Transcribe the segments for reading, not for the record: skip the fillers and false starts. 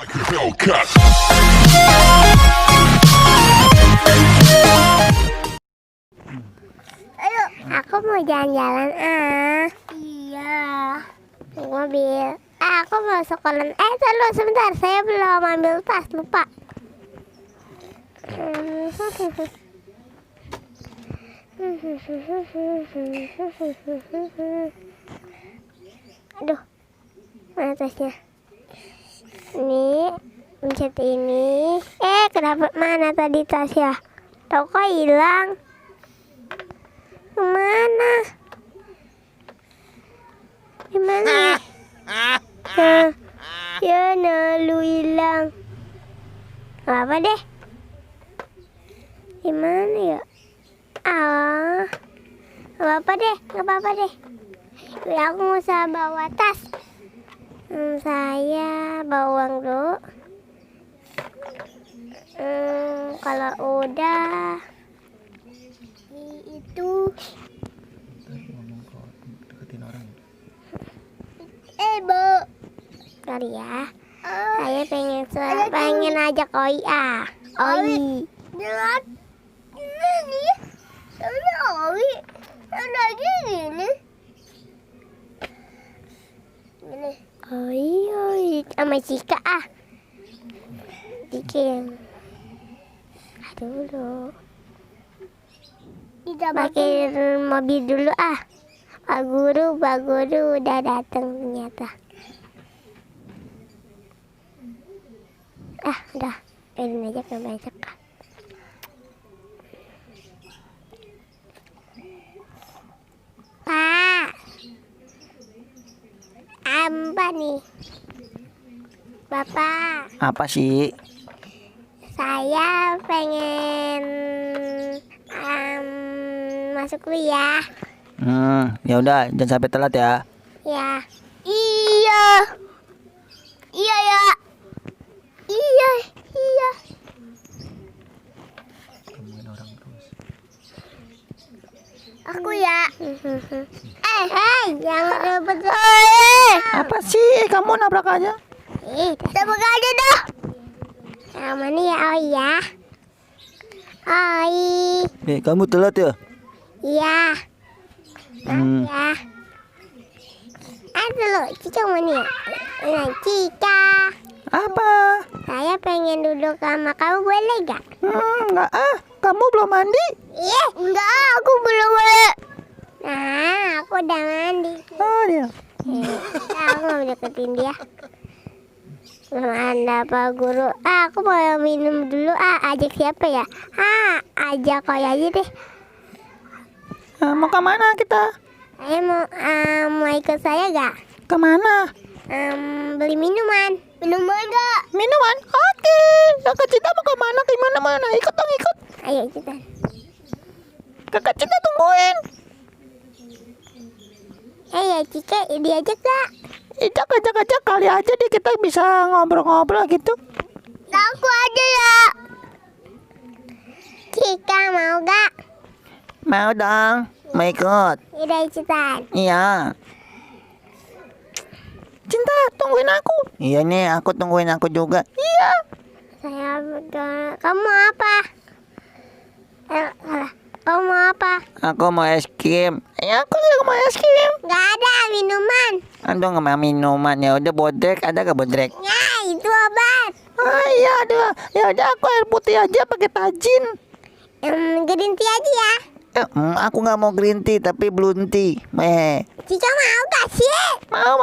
Hellcat. Ayo, aku mau jalan-jalan Iya. Naik mobil. Aku mau sekolah. Tunggu sebentar, saya belum ambil tas, lupa. Aduh, mana tasnya? Ini, pencet ini. Kenapa mana tadi tasnya? Tahu kok hilang? Kemana? Gimana? Ya, lu hilang. Gak apa deh. Gimana ya? Gak apa-apa deh. Udah, aku nggak usah bawa tas. Saya bawa uang dulu. Kalau udah itu deketin orang. Bu. Sorry ya. Saya pengen ajak Oi. Oi. Jelas. Ini. Soalnya Oi. Ada gini. Oi. Sama Cika Cika yang. Aduh. Pakai mobil dulu Pak Guru udah datang ternyata. Udah, biarin aja ke banyak. Pak, apa nih? Bapak, Apa sih? saya pengen masuk kuliah. Ya udah, jangan sampai telat ya. Ya. Iya. Iya ya. Iya. Temuin orang terus. Aku ya. Jangan rebut. Apa sih? Kamu nabrak aja. Tabrak aja dah. Yang mana ya? Oi. Kamu telat ya? Iya. Ya. Dulu, Cica mana ya? Cica. Apa? Saya pengen duduk sama kamu, boleh gak? Enggak kamu belum mandi? Enggak, aku belum boleh. Aku udah mandi. Oh dia. Aku mau deketin dia. Belum ada Pak Guru. Aku mau minum dulu. Ajak siapa ya? Ajak Koi aja deh. Mau ke mana kita? Saya mau ikut saya gak? Kemana? Beli minuman. Minuman gak? Minuman? Oke. Kakak Cinta mau ke mana? Mana? Ikut dong, ikut. Ayo ikutan. Kakak Cinta tungguin. Cika, diajak gak? Ajak kali aja deh kita bisa ngobrol-ngobrol gitu. Aku aja ya. Cika mau gak? Mau dong. Mau ikut. Udah ikutan. Iya. Cinta, tungguin aku. Iya nih, aku tungguin aku juga. Iya. Kamu apa? Kamu mau apa? Aku mau es krim. Aku juga mau es krim. Gak ada minuman. Aduh, nggak mau minuman. Ya udah, bodrek. Ada gak bodrek? Itu obat. Iya ada. Ya udah, aku air putih aja pakai tajin. Green tea aja ya. Aku nggak mau green tea tapi blue tea. Cika mau gak sih? Mau.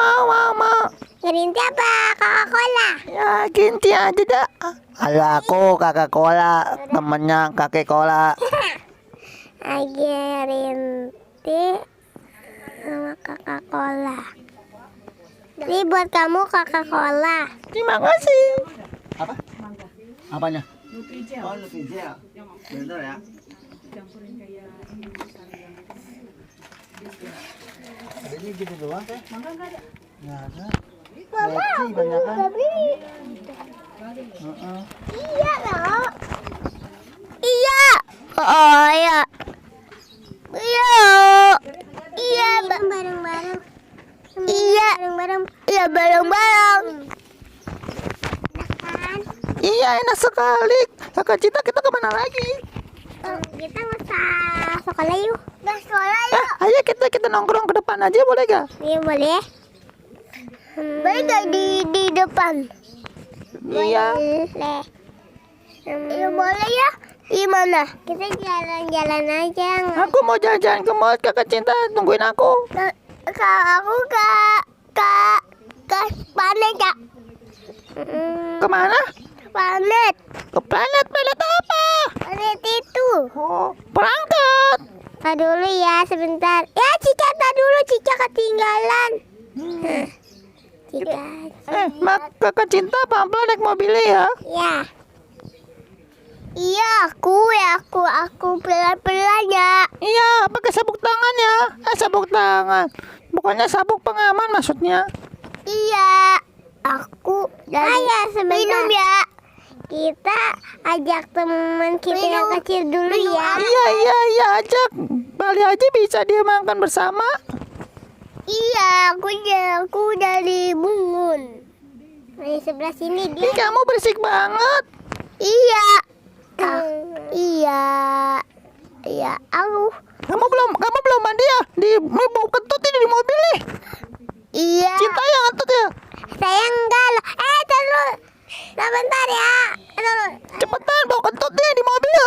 Green tea apa Coca-Cola? Ya green tea aja dah. Kalau aku kakak cola, temennya kakek cola. Green tea sama Coca-Cola. Ini buat kamu Coca-Cola. Terima kasih. Apa? Apanya? Nutrijel. Oh, Nutrijel. Bentar ya. Campurin kayak ini sekalian. Adanya gitu doang teh? Mangga nggak ada? Nggak ada. Mama, Banyak kan? Iya loh. Iya. Oh iya. Iya. Bareng-bareng. Iya. Bareng-bareng. Iya bareng-bareng. Iya, enak sekali. Kakak Cinta, kita kemana lagi? Kita nggak usah sekolah yuk. Nggak sekolah yuk. Ayo kita nongkrong ke depan aja, boleh gak? Iya boleh. Boleh nggak di depan? Iya. Boleh. Iya boleh ya. Gimana? Kita jalan-jalan aja. Aku mau jalan-jalan ke mall. Kakak Cinta, tungguin aku. Kalau aku ke planet ya. Kemana? Planet. Ke planet apa? Planet itu. Oh, berangkat. Tak dulu ya sebentar. Ya Cika tak dulu, Cika ketinggalan. Cika. Kakak Cinta pelan-pelan naik mobilnya ya. Ya. Iya aku pelan-pelan ya. Iya, pakai sabuk tangan ya. Sabuk tangan. Bukannya sabuk pengaman maksudnya. Iya. Aku dari minum ya. Kita ajak teman kita yang kecil dulu ya. Iya, ajak. Bali aja bisa dia makan bersama. Iya, aku dari Bungun. Di sebelah sini dia. Ih, kamu berisik banget. Iya. Iya, aku. Kamu belum mandi ya? Di bau kentut ini di mobil nih. Iya. Cinta yang kentut ya. Saya enggak loh. Terus. Sebentar ya. Terus. Cepetan bau kentut nih di mobil.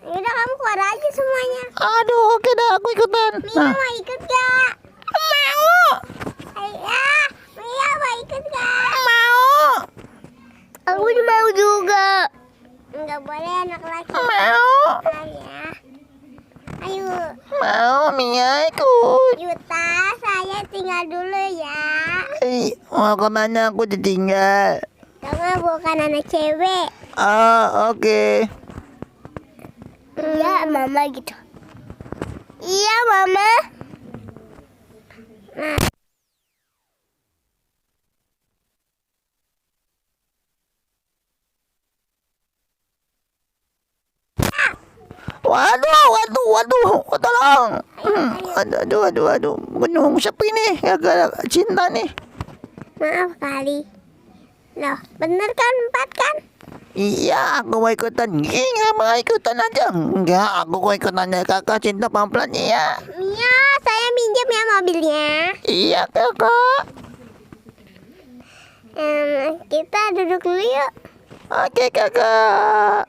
Udah kamu keluar aja semuanya. Aduh, oke dah aku ikutan. Mia mau ikut gak? Mau. Ayah, Mia mau ikut gak? Mau. Aku mau juga. Enggak boleh anak laki. Mau. Ya. Ayo. Mau Mia ikut. Yuta, saya tinggal dulu ya. Mau kemana aku ditinggal? Kamu bukan anak cewek. Oke. Iya, mama gitu. Iya, mama. Nah. Waduh, tolong. Aduh. Gunung sepi nih, gara-gara Cinta nih. Maaf kali. Loh, bener kan 4 kan? Iya, aku mau ikutan. Enggak mau ikutan aja. Enggak, aku mau ikutan aja. Kakak Cinta pelan-pelan ya. Mia, saya minjem ya mobilnya. Iya, kakak. Kita duduk dulu yuk. Oke, kakak.